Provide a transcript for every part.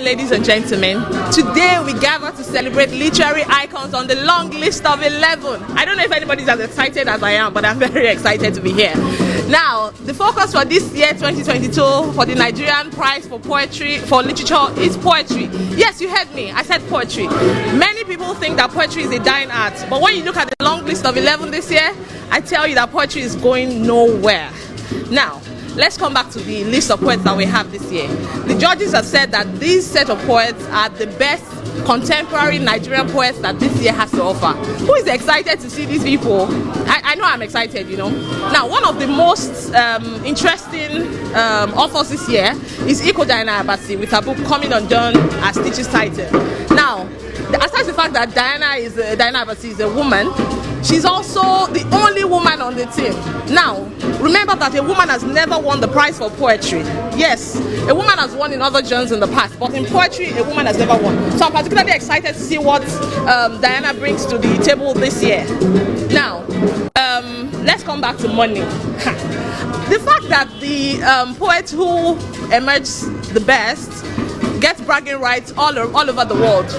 ladies and gentlemen. Today we gather to celebrate literary icons on the long list of 11. I don't know if anybody's as excited as I am, but I'm very excited to be here. Now, the focus for this year, 2022, for the Nigerian Prize for Poetry, for Literature, is poetry. Yes, you heard me. I said poetry. Many people think that poetry is a dying art, but when you look at the long list of 11 this year, I tell you that poetry is going nowhere. Now, let's come back to the list of poets that we have this year. The judges have said that this set of poets are the best contemporary Nigerian poets that this year has to offer. Who is excited to see these people? I know I'm excited, you know. Now, one of the most interesting authors this year is Diana Abasi, with her book Coming Undone as Teacher's Title. Now, aside the fact that Diana Abasi is a woman, she's also the only woman on the team. Now, remember that a woman has never won the prize for poetry. Yes, a woman has won in other genres in the past, but in poetry, a woman has never won. So I'm particularly excited to see what Diana brings to the table this year. Now, let's come back to money. The fact that the poet who emerges the best gets bragging rights all over the world.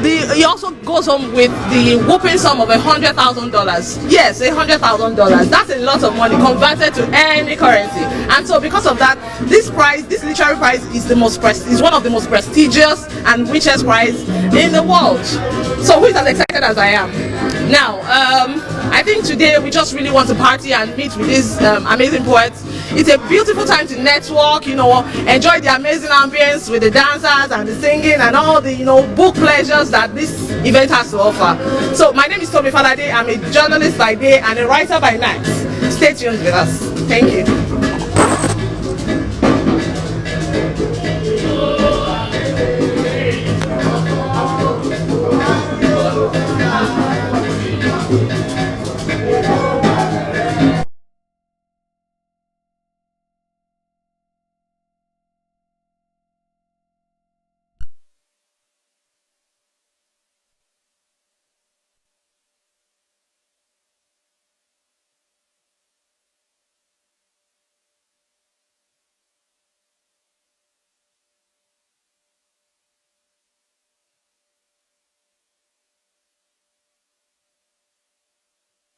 He also goes home with the whooping sum of $100,000. Yes, $100,000. That's a lot of money converted to any currency. And so, because of that, this literary prize, is one of the most prestigious and richest prize in the world. So, who is as excited as I am? Now, I think today we just really want to party and meet with these amazing poets. It's a beautiful time to network, you know, enjoy the amazing ambience with the dancers and the singing and all the, you know, book pleasures that this event has to offer. So my name is Tomi Falade. I'm a journalist by day and a writer by night. Stay tuned with us. Thank you.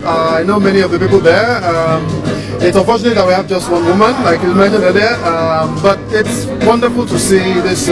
I know many of the people there. It's unfortunate that we have just one woman, like you mentioned earlier, but it's wonderful to see this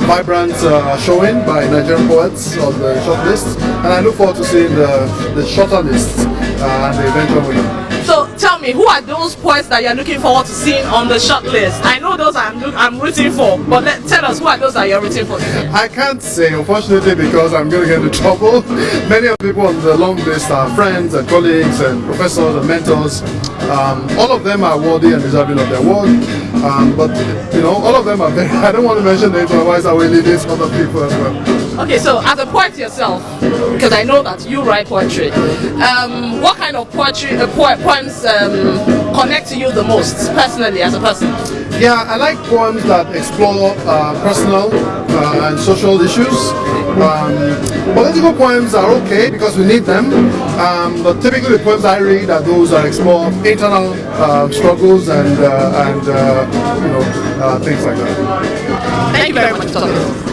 vibrant showing by Nigerian poets on the short list, and I look forward to seeing the shorter list and the eventual winner. So tell me, who are those poets that you're looking forward to seeing on the short list? I know those I'm rooting for, but tell us, who are those that you're rooting for? I can't say, unfortunately, because I'm going to get into trouble. Many of the people on the long list are friends and colleagues and professors and mentors. All of them are worthy and deserving of their award, but you know, all of them are very, I don't want to mention names, otherwise I will lead these other people as well. Okay, so as a poet yourself, because I know that you write poetry, what kind of poems connect to you the most, personally, as a person? Yeah, I like poems that explore personal and social issues. Political poems are okay because we need them, but typically the poems I read are those that explore internal struggles and you know, things like that. Thank you very much, Thomas.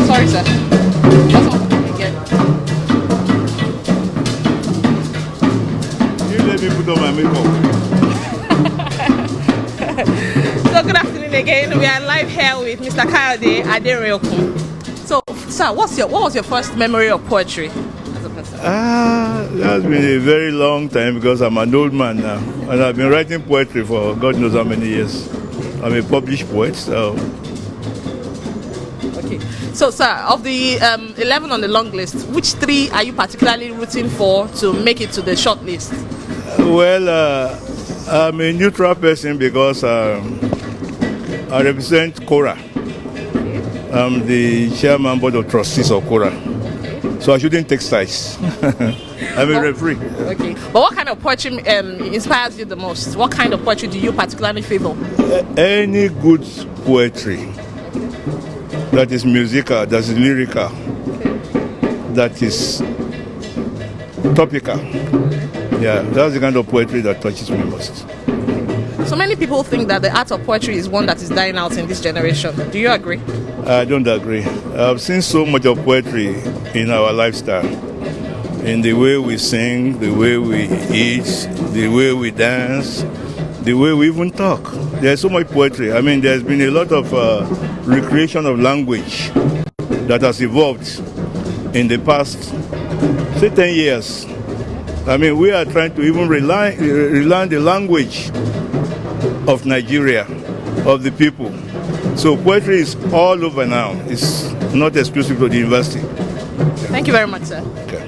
Sorry, sir. That's all again. You let me put on my makeup. So good afternoon again. We are live here with Mr. Kayode Adereokun. So, sir, what was your first memory of poetry as a person? That's been a very long time because I'm an old man now. And I've been writing poetry for God knows how many years. I'm a published poet, so Okay. So, sir, of the 11 on the long list, which 3 are you particularly rooting for to make it to the short list? well, I'm a neutral person because I represent CORA. I'm the chairman board of trustees of CORA. So I shouldn't take sides. I'm a referee. Okay. But what kind of poetry inspires you the most? What kind of poetry do you particularly favor? Any good poetry that is musical, that is lyrical, that is topical. Yeah, that's the kind of poetry that touches me most. So many people think that the art of poetry is one that is dying out in this generation. Do you agree? I don't agree. I've seen so much of poetry in our lifestyle, in the way we sing, the way we eat, the way we dance, the way we even talk. There's so much poetry. I mean, there's been a lot of recreation of language that has evolved in the past, say, 10 years. I mean, we are trying to even relearn the language of Nigeria, of the people. So poetry is all over now. It's not exclusive to the university. Thank you very much, sir. Okay.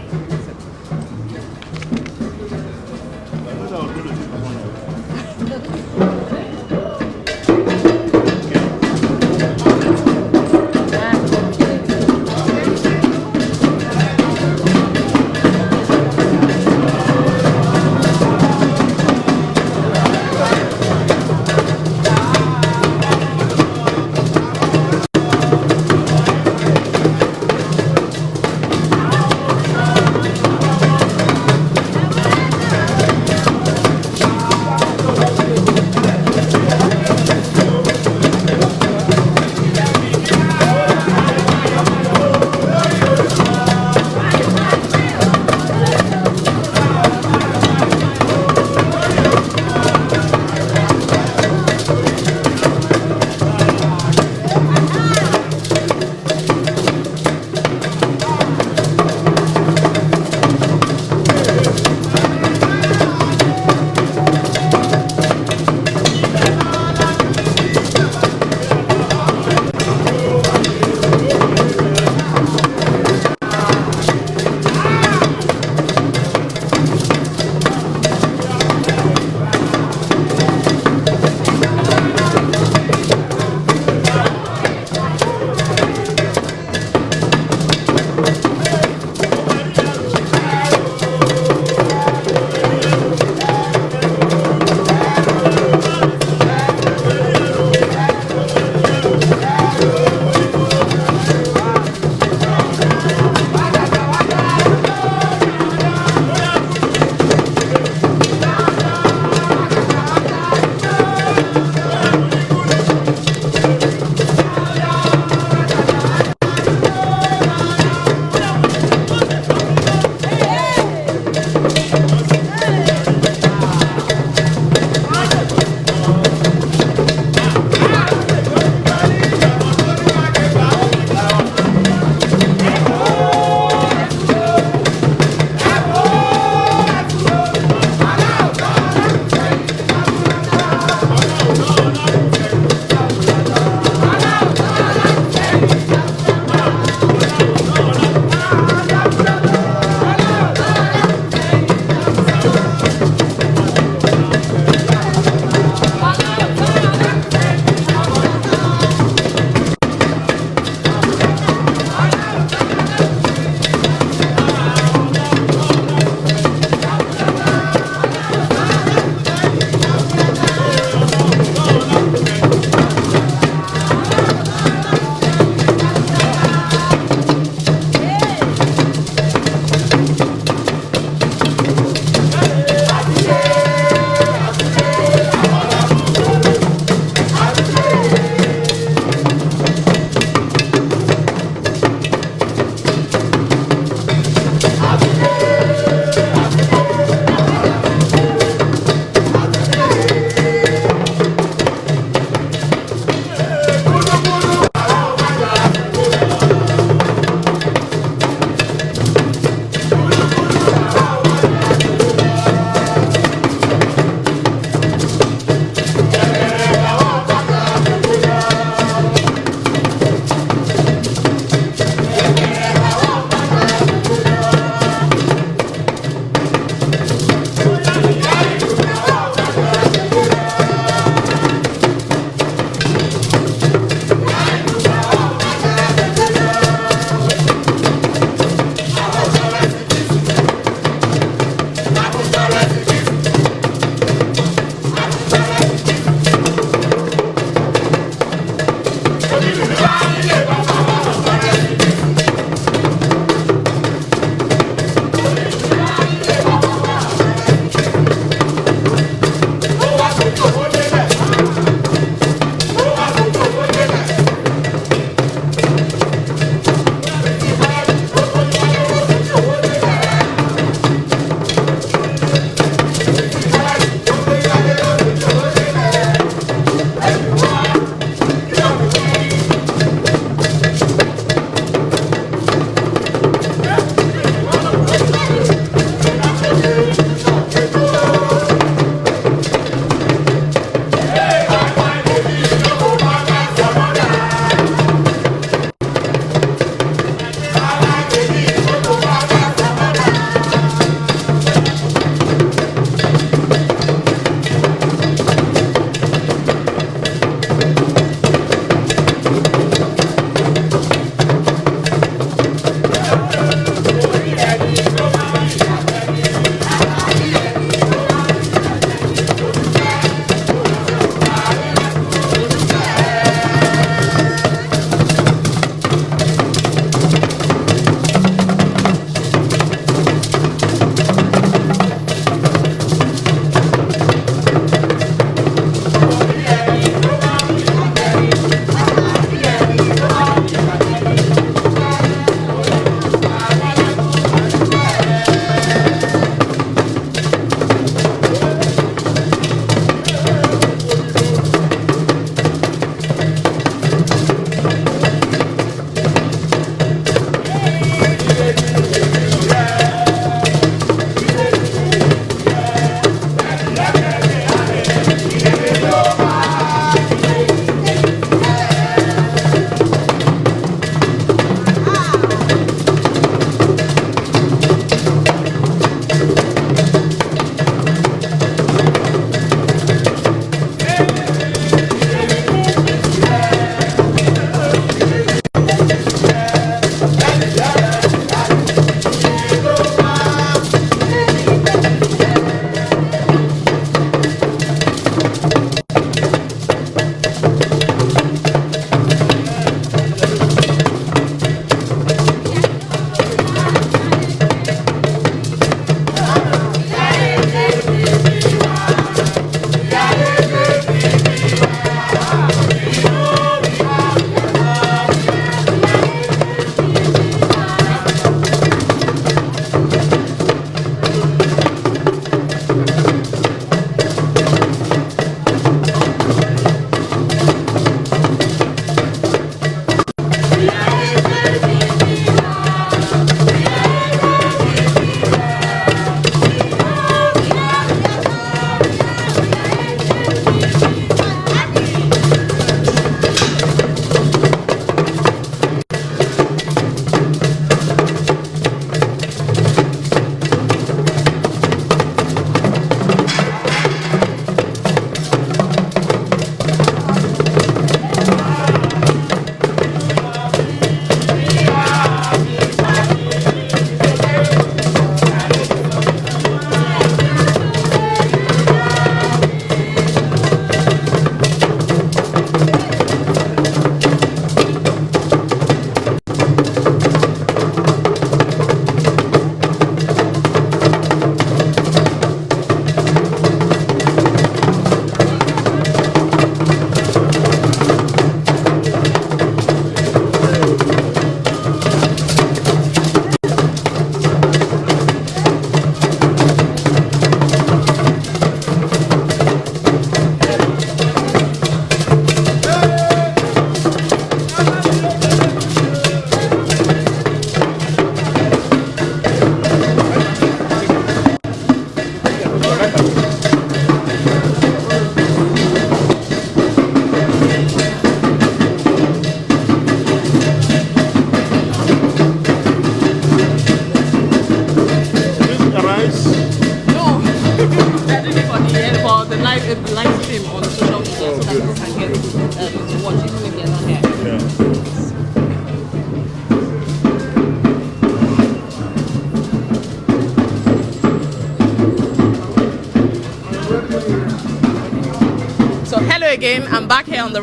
I'm back here on the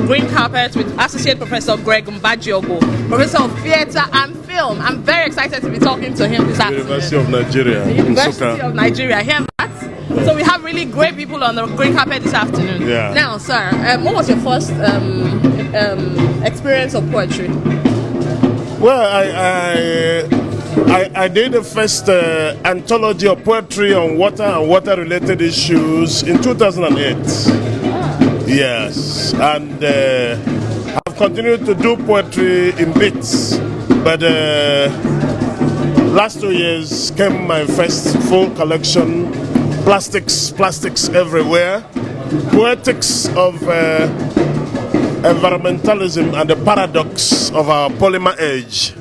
green carpet with Associate Professor Greg Mbajiogo, Professor of Theatre and Film. I'm very excited to be talking to him this afternoon. University of Nigeria. University of Nigeria. Hear that? So we have really great people on the green carpet this afternoon. Yeah. Now, sir, what was your first experience of poetry? Well, I did the first anthology of poetry on water and water-related issues in 2008. Yes, and I've continued to do poetry in bits, but last 2 years came my first full collection, plastics everywhere, poetics of environmentalism and the paradox of our polymer age.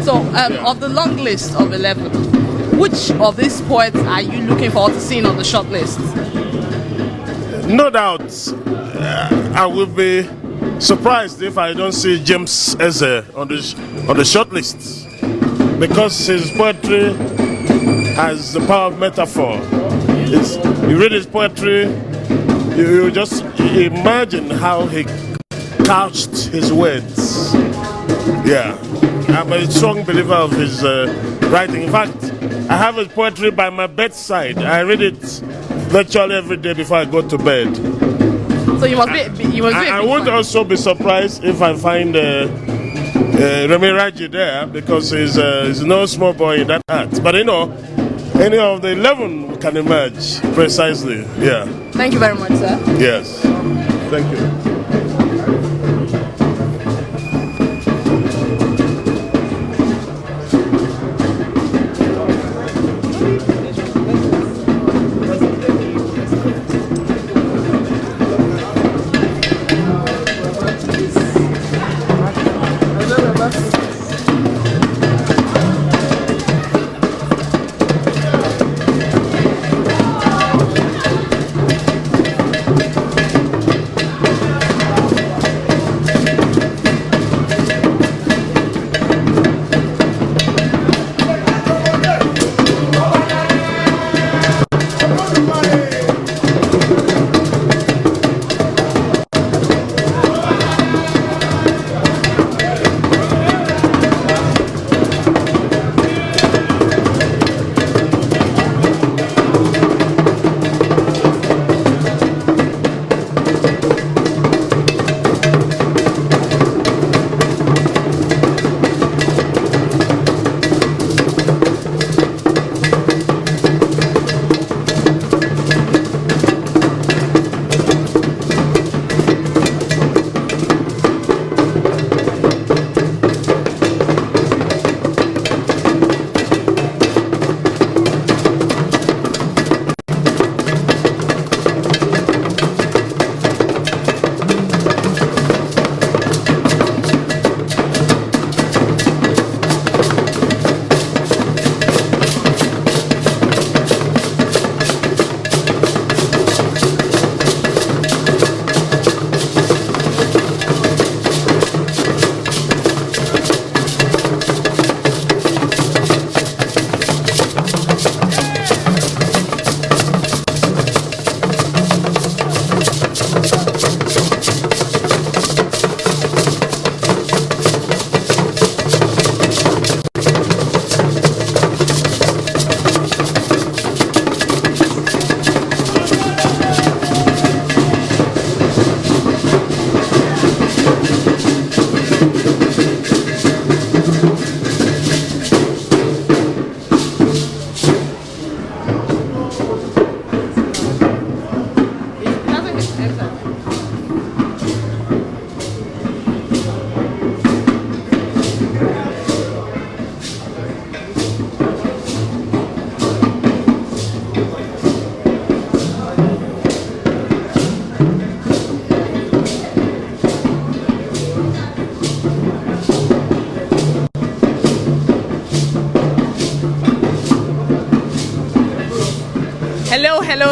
So, of the long list of 11, which of these poets are you looking forward to seeing on the short list? No doubt, I will be surprised if I don't see James Eze on the short list, because his poetry has the power of metaphor. You read his poetry, you just imagine how he couched his words. Yeah, I'm a strong believer of his writing. In fact, I have his poetry by my bedside. I read it virtually every day before I go to bed. So you must be. I would also be surprised if I find Remy Raji there, because he's no small boy in that art. But any of the 11 can emerge precisely. Yeah. Thank you very much, sir. Yes. Thank you.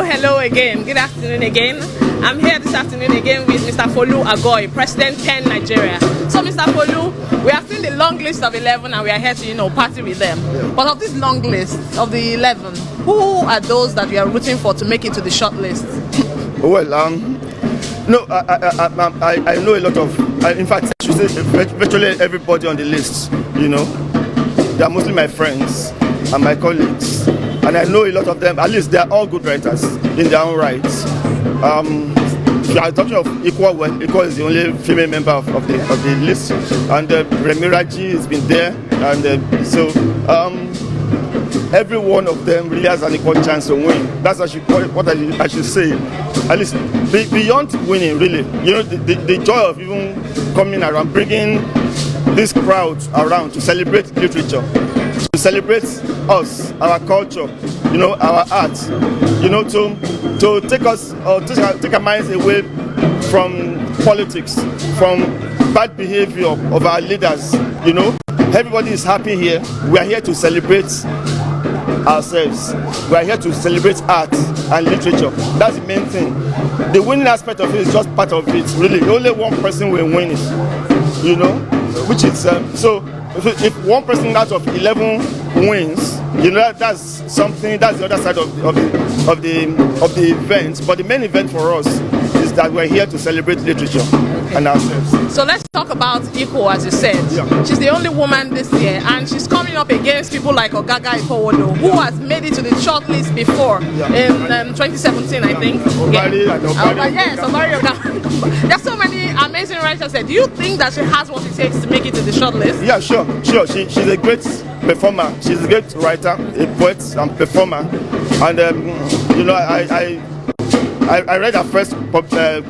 Hello again. Good afternoon again. I'm here this afternoon again with Mr. Folu Agoy, President 10 Nigeria. So Mr. Folu, we have seen the long list of 11 and we are here to, party with them. But of this long list of the 11, who are those that we are rooting for to make it to the short list? Well, No, I know a lot of, in fact, I should say virtually everybody on the list, you know. They are mostly my friends and my colleagues. And I know a lot of them, at least they are all good writers in their own rights. If you are talking of Equal, well, Equal is the only female member of the list. And Remiraji has been there. And so every one of them really has an equal chance to win. That's what I should say. At least beyond winning, really, you know, the joy of even coming around, bringing this crowd around to celebrate literature, to celebrate us, our culture, you know, our art, you know, to take us or take our minds away from politics, from bad behavior of our leaders. You know, everybody is happy here. We are here to celebrate ourselves. We are here to celebrate art and literature. That's the main thing. The winning aspect of it is just part of it. Really, only one person will win it. You know, which is so. If one person out of 11 wins, you know, that's something. That's the other side of the event. But the main event for us is that we're here to celebrate literature and ourselves. So let's talk about Equal, as you said. Yeah. She's the only woman this year, and she's coming up against people like Ogaga Ifowolo, who has made it to the shortlist before in 2017, I think. Obari and Obari. Yes, Obari Ogaga. There's so many amazing writers there. Do you think that she has what it takes to make it to the shortlist? Yeah, sure. She's a great performer. She's a great writer, a poet and performer. And you know, I read her first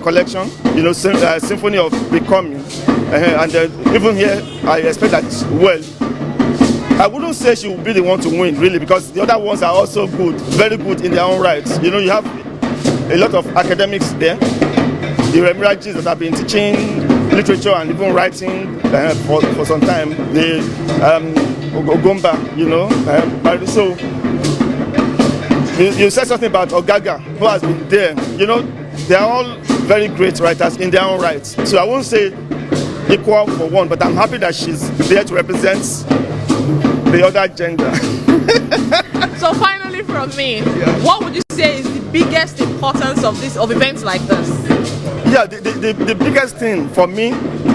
collection, you know, Symphony of Becoming, and even here I expect that, well, I wouldn't say she will be the one to win, really, because the other ones are also good, very good in their own rights. You know, you have a lot of academics there, the Remirajis that have been teaching literature and even writing for some time, the Ogomba, you know, so you said something about Ogaga, who has been there. You know, they are all very great writers in their own rights. So I won't say equal for one, but I'm happy that she's there to represent the other gender. So finally from me, what would you say is the biggest importance of events like this? Yeah, the biggest thing for me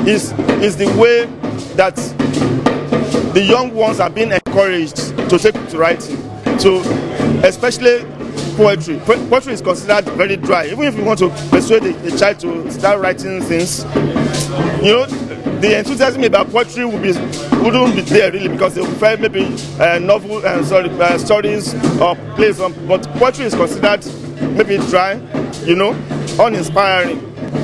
is the way that the young ones are being encouraged to take to writing. So, especially poetry. Poetry is considered very dry. Even if you want to persuade a child to start writing things, you know, the enthusiasm about poetry wouldn't be there really, because they prefer maybe stories or plays. But poetry is considered maybe dry, you know, uninspiring.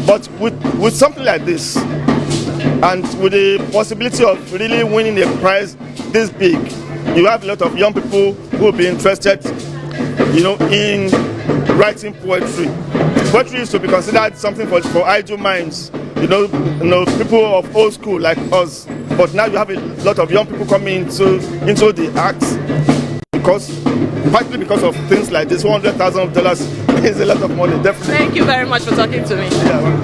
But with something like this, and with the possibility of really winning a prize this big, you have a lot of young people who will be interested, you know, in writing poetry. Poetry is to be considered something for idle minds, you know, people of old school like us. But now you have a lot of young people coming into the arts, partly because of things like this. $100,000 is a lot of money, definitely. Thank you very much for talking to me. Yeah.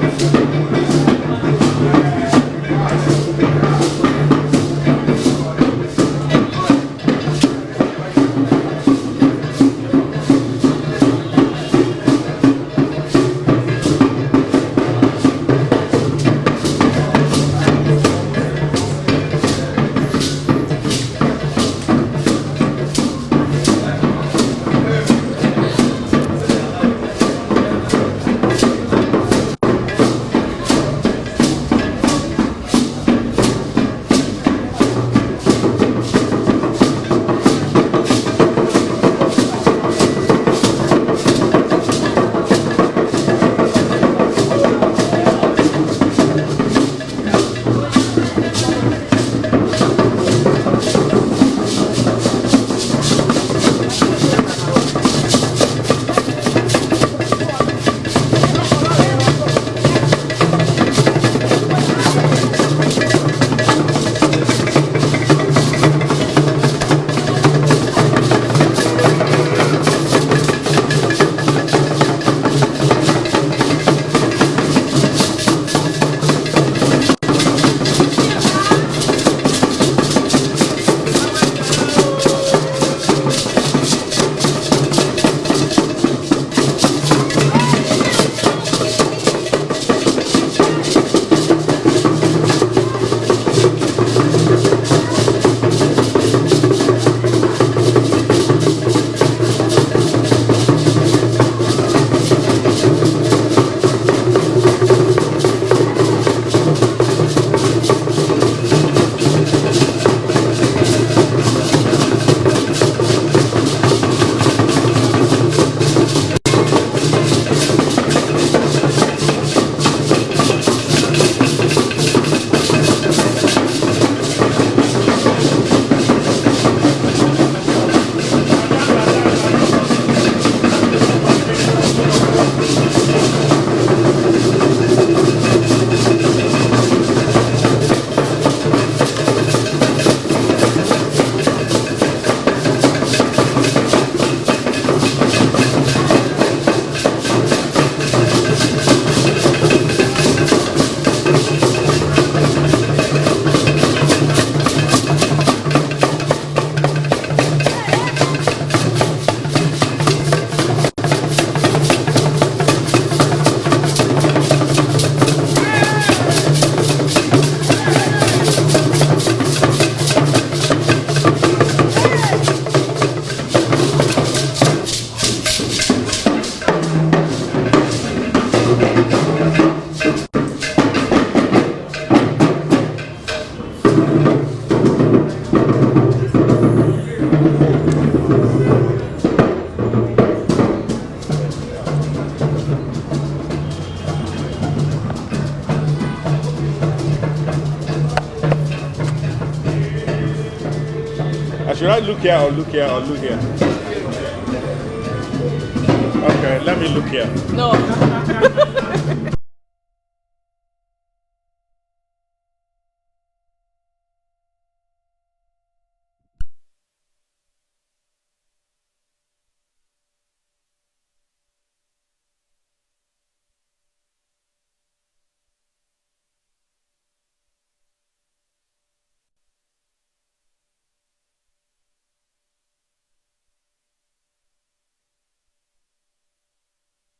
Should I look here or look here or look here? Okay, let me look here. No.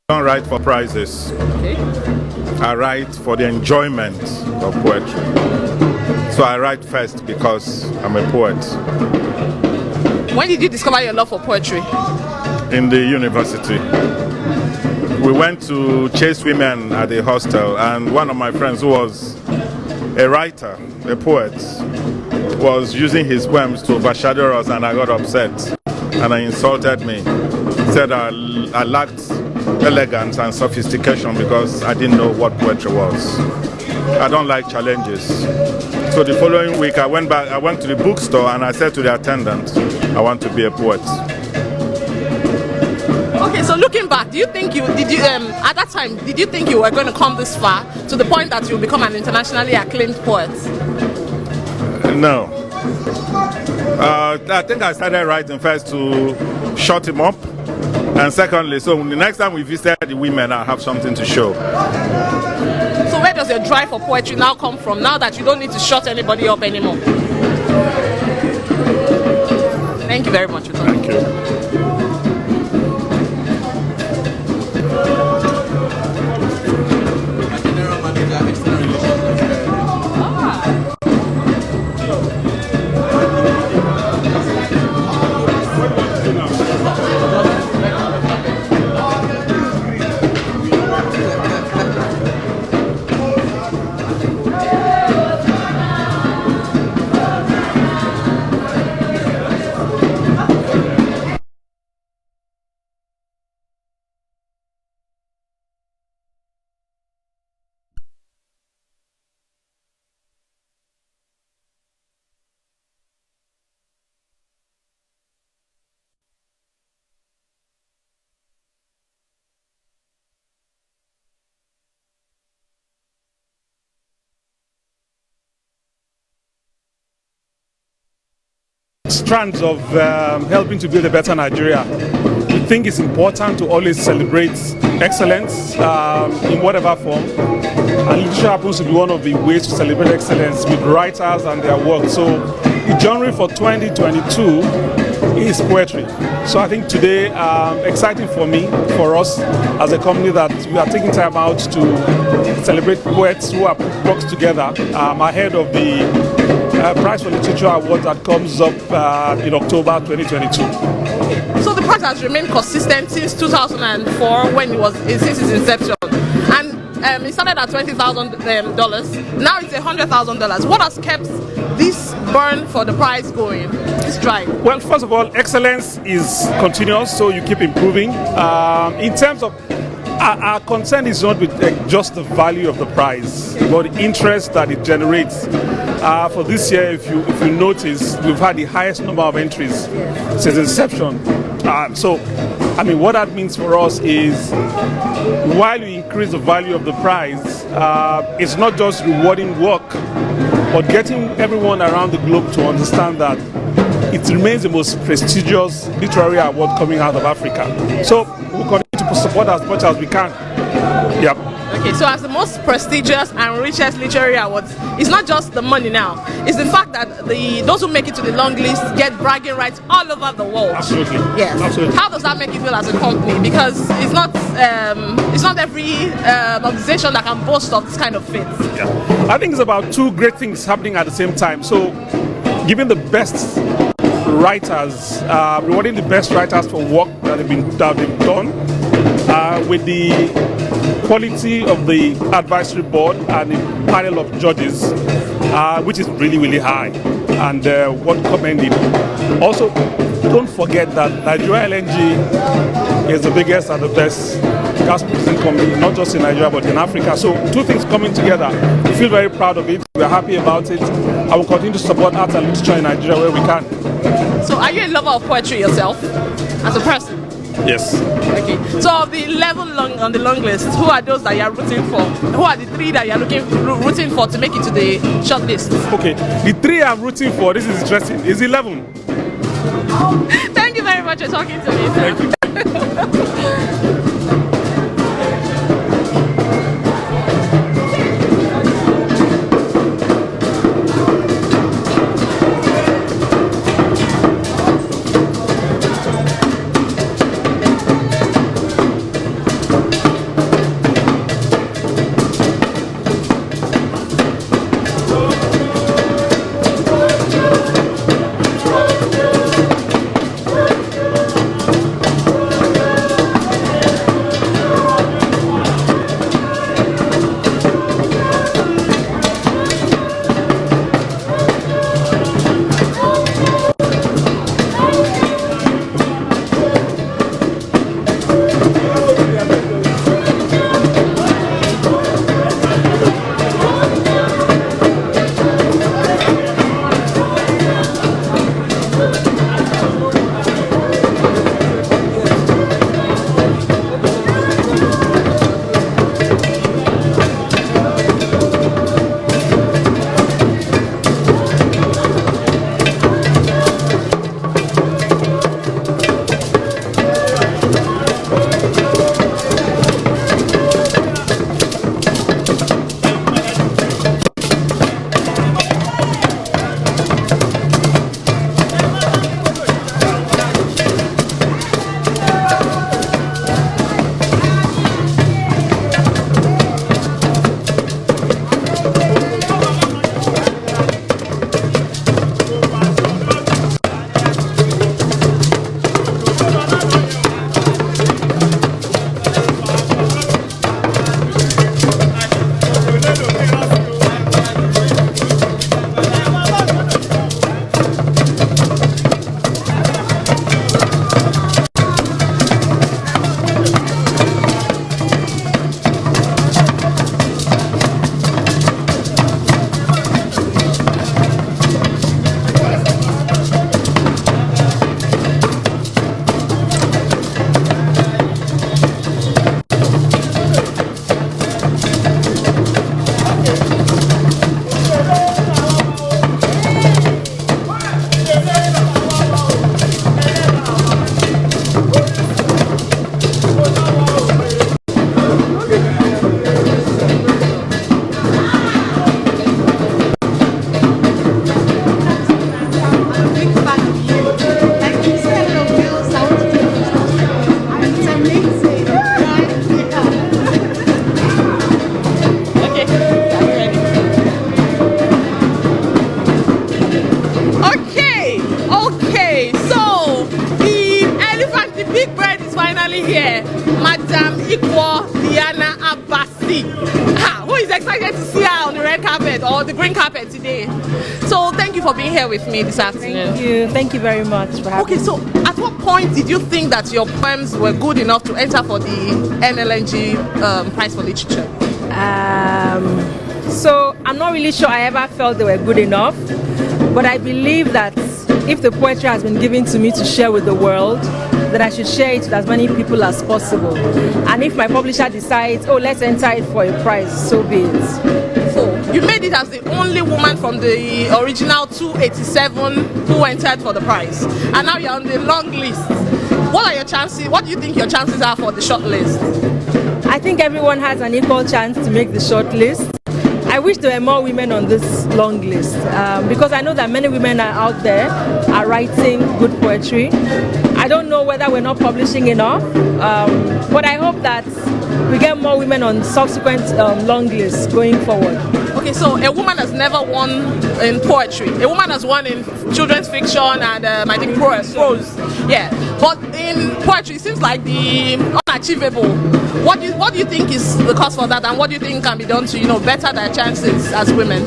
I don't write for prizes. Okay. I write for the enjoyment of poetry. So I write first because I'm a poet. When did you discover your love for poetry? In the university, we went to chase women at the hostel, and one of my friends who was a writer, a poet, was using his poems to overshadow us, and I got upset and he insulted me. He said I lacked elegance and sophistication because I didn't know what poetry was. I don't like challenges. So the following week I went to the bookstore and I said to the attendant, I want to be a poet. Okay, so looking back, at that time, did you think you were going to come this far to the point that you'll become an internationally acclaimed poet? No. I think I started writing first to shut him up. And secondly, so the next time we visit the women, I have something to show. So where does your drive for poetry now come from, now that you don't need to shut anybody up anymore? Thank you very much for talking. Thank you. Strands of helping to build a better Nigeria. We think it's important to always celebrate excellence in whatever form, and literature happens to be one of the ways to celebrate excellence with writers and their work. So the genre for 2022 is poetry. So I think today, exciting for me, for us as a company, that we are taking time out to celebrate poets who have put books together ahead of the Prize for Literature Award that comes up in October 2022. So the prize has remained consistent since 2004, since its inception, and it started at $20,000. Now it's $100,000. What has kept this burn for the prize going, this drive? Well, first of all, excellence is continuous, so you keep improving. In terms of our concern is not with just the value of the prize, but the interest that it generates. For this year, if you notice, we've had the highest number of entries since inception. So, I mean, what that means for us is, while we increase the value of the prize, it's not just rewarding work, but getting everyone around the globe to understand that it remains the most prestigious literary award coming out of Africa. So we'll continue to support as much as we can. Yep. Okay, so as the most prestigious and richest literary awards, it's not just the money now. It's the fact that those who make it to the long list get bragging rights all over the world. Absolutely. Yes. Absolutely. How does that make you feel as a company? Because it's not every organization that can boast of this kind of feat. Yeah. I think it's about two great things happening at the same time. So, giving the best writers, rewarding the best writers for work that they've done, with the quality of the advisory board and the panel of judges, which is really, really high, and what commended. Also, don't forget that Nigeria NLNG is the biggest and the best gas processing company, not just in Nigeria but in Africa. So two things coming together. We feel very proud of it. We are happy about it. I will continue to support art and literature in Nigeria where we can. So are you a lover of poetry yourself as a person? Yes. Okay. So of the 11 on the long list, who are those that you are rooting for? Who are the 3 that you are rooting for to make it to the short list? Okay. The 3 I'm rooting for, this is interesting, is 11. Thank you very much for talking to me, sir. Thank you. or the green carpet today. So thank you for being here with me this afternoon. Thank you very much for having me. Okay, so at what point did you think that your poems were good enough to enter for the NLNG Prize for Literature? So I'm not really sure I ever felt they were good enough, but I believe that if the poetry has been given to me to share with the world, then I should share it with as many people as possible. And if my publisher decides, oh, let's enter it for a prize, so be it. So you made it as the only woman from the original 287 who entered for the prize, and now you're on the long list. What are your chances? What do you think your chances are for the short list? I think everyone has an equal chance to make the short list. I wish there were more women on this long list because I know that many women are out there are writing good poetry. I don't know whether we're not publishing enough, but I hope that we get more women on subsequent long lists going forward. Okay, so a woman has never won in poetry. A woman has won in children's fiction and I think prose. Yeah, but in poetry, it seems like the unachievable. What do you think is the cause for that, and what do you think can be done to better their chances as women?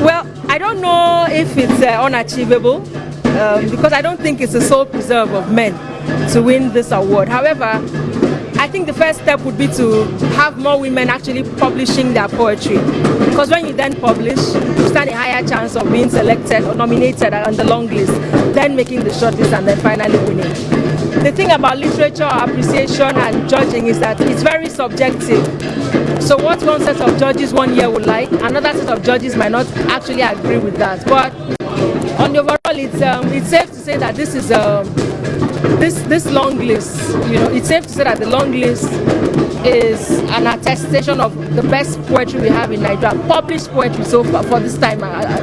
Well, I don't know if it's unachievable because I don't think it's a sole preserve of men to win this award. However, I think the first step would be to have more women actually publishing their poetry. Because when you then publish, you stand a higher chance of being selected or nominated on the long list, then making the shortlist and then finally winning. The thing about literature appreciation and judging is that it's very subjective. So what one set of judges 1 year would like, another set of judges might not actually agree with that. But on the overall, it's safe to say that this is this long list. It's safe to say that the long list is an attestation of the best poetry we have in Nigeria, published poetry so far for this time,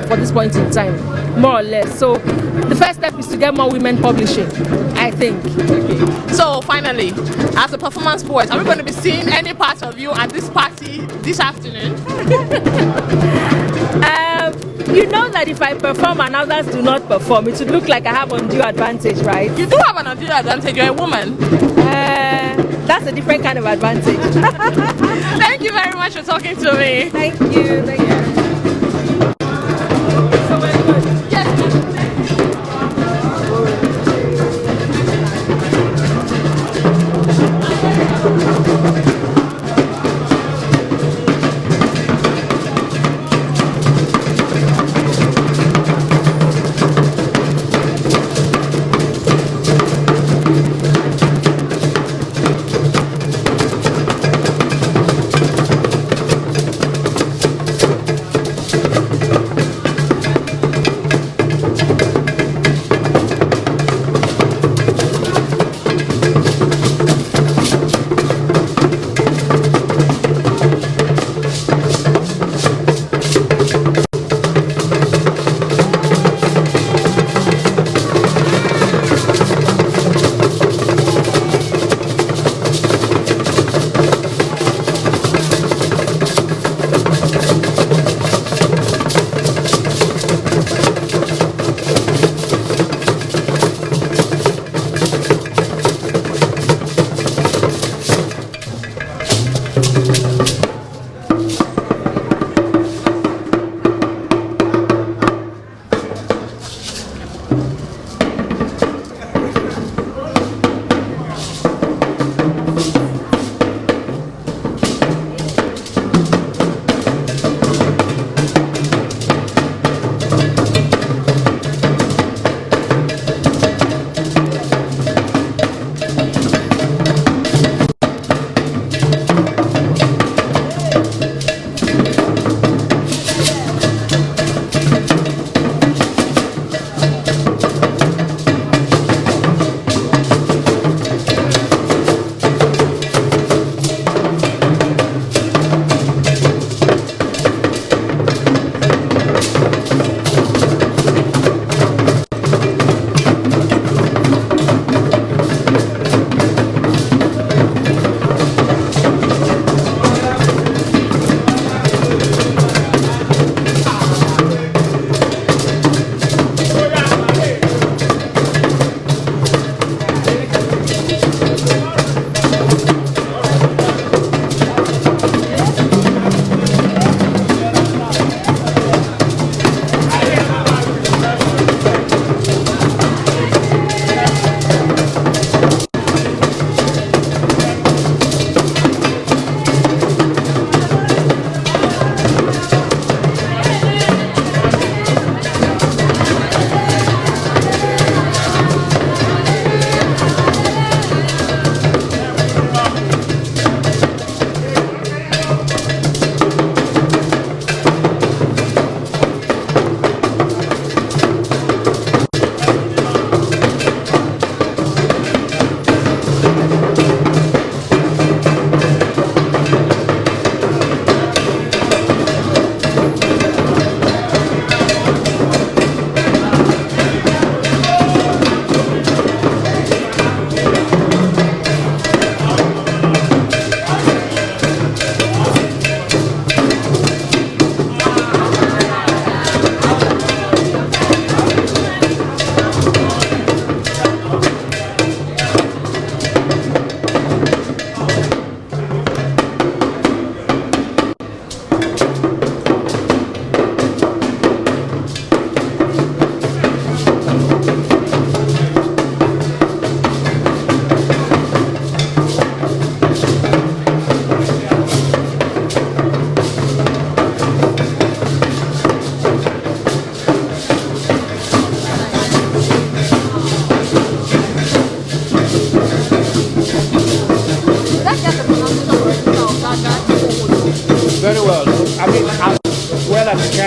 for this point in time, more or less. So the first step is to get more women publishing, I think. Okay. So finally, as a performance poet, are we going to be seeing any part of you at this party this afternoon? You know that if I perform and others do not perform, it would look like I have undue advantage, right? You do have an undue advantage. You're a woman. That's a different kind of advantage. Thank you very much for talking to me. Thank you. Thank you. So very good. Yes.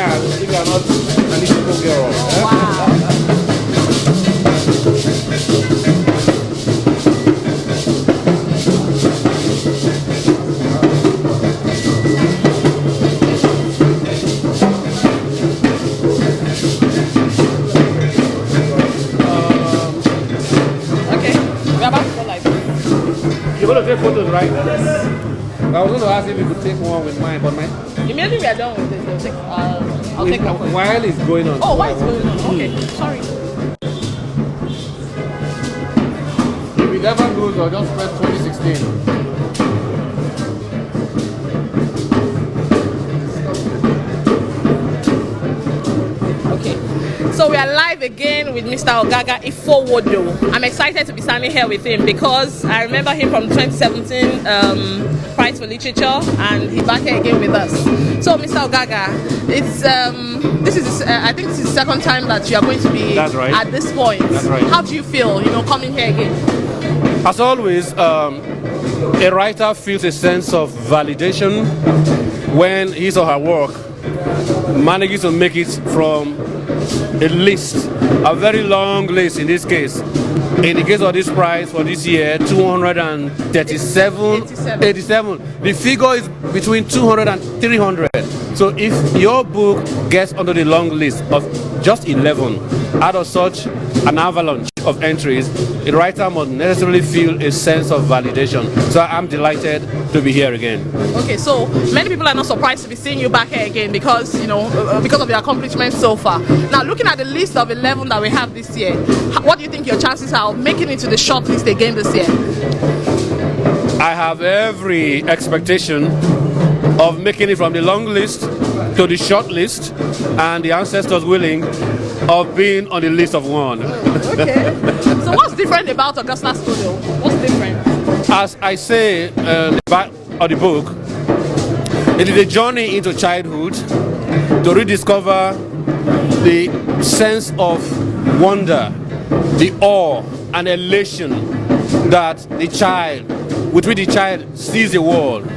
ass if you are not an Igbo girl. Wow. You're going to take photos, right? Yes. I was going to ask if you could take one with mine, but Immediately we are done with this, I'll take that one. while it's going on. Oh, while it's going on? Okay, sorry. If it never goes, I'll just press 2016. So we are live again with Mr. Ogaga Ifowodo. I'm excited to be standing here with him because I remember him from 2017 Prize for Literature, and he's back here again with us. So Mr. Ogaga, it's I think this is the second time that you are going to be at this point. That's right. How do you feel, coming here again? As always, a writer feels a sense of validation when his or her work manages to make it from a list, a very long list in this case. In the case of this prize for this year, 287. The figure is between 200 and 300. So if your book gets onto the long list of just 11 out of such an avalanche of entries, a writer must necessarily feel a sense of validation. So I'm delighted to be here again. Okay, so many people are not surprised to be seeing you back here again because, because of your accomplishments so far. Now, looking at the list of 11 that we have this year, what do you think your chances are of making it to the short list again this year? I have every expectation of making it from the long list to the short list, and the ancestors willing, of being on the list of one. Okay. So what's different about Augusta Studio? What's different? As I say in the back of the book, it is a journey into childhood to rediscover the sense of wonder, the awe and elation that the child, with which the child sees the world,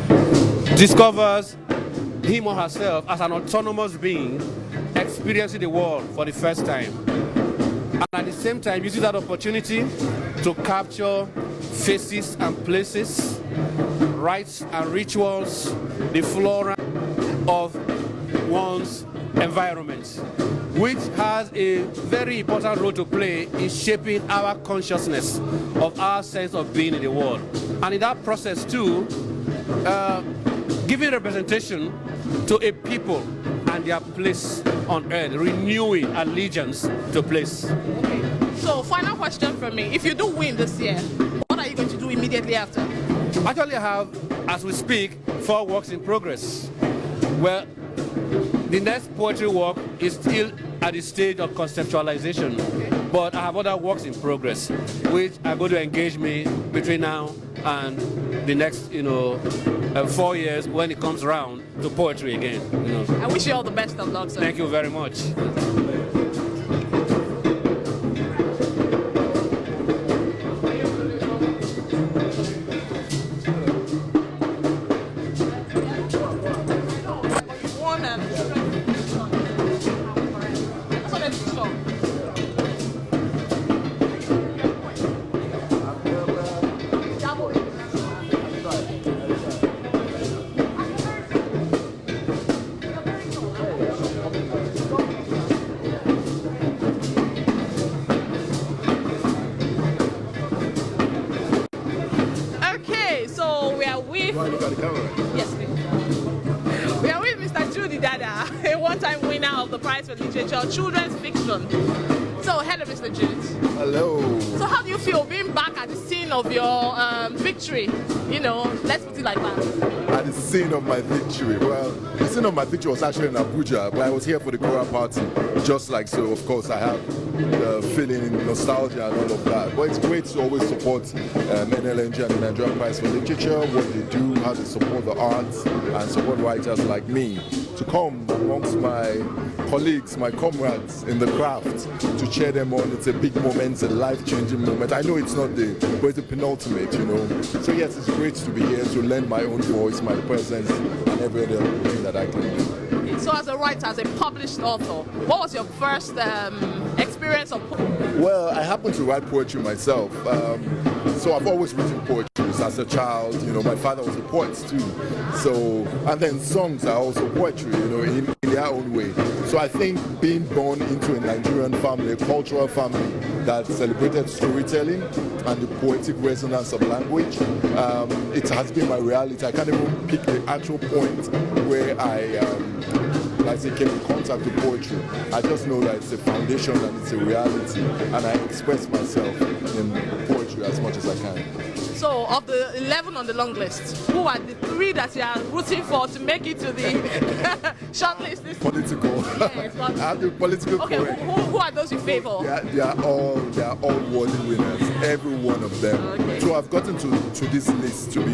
discovers him or herself as an autonomous being experiencing the world for the first time. And at the same time, uses that opportunity to capture faces and places, rites and rituals, the flora of one's environment, which has a very important role to play in shaping our consciousness of our sense of being in the world. And in that process too, giving representation to a people and their place on earth, renewing allegiance to place. Okay. So final question from me. If you do win this year, what are you going to do immediately after? Actually, I have, as we speak, 4 works in progress. Well, the next poetry work is still at the stage of conceptualization, but I have other works in progress, which are going to engage me between now and the next, 4 years when it comes around to poetry again. I wish you all the best of luck, sir. Thank you very much. A one-time winner of the Prize for Literature, Children's Fiction. So, hello, Mr. Judith. Hello. So, how do you feel being back at the scene of your victory? Let's put it like that. At the scene of my victory. Well, the scene of my victory was actually in Abuja, but I was here for the CORA party. Just like so, of course, I have the feeling, nostalgia and all of that. But it's great to always support NLNG and the Nigerian Prize for Literature, what they do, how they support the arts, and support writers like me. To come amongst my colleagues, my comrades in the craft, to cheer them on. It's a big moment, a life-changing moment. I know it's not but it's the penultimate, So yes, it's great to be here to lend my own voice, my presence, and every other thing that I can do. So as a writer, as a published author, what was your first experience of poetry? Well, I happen to write poetry myself. So I've always written poetry as a child. You know, my father was a poet too. So, and then songs are also poetry, you know, in their own way. So I think being born into a Nigerian family, a cultural family that celebrated storytelling and the poetic resonance of language, it has been my reality. I can't even pick the actual point where I came in contact with poetry. I just know that it's a foundation and it's a reality, and I express myself in poetry as much as I can. So, of the 11 on the long list, who are the 3 that you are rooting for to make it to the shortlist? Political. Yes, I have the political. Okay, who are those you favor? They are all worthy winners. Every one of them. Okay. So I've gotten to this list to be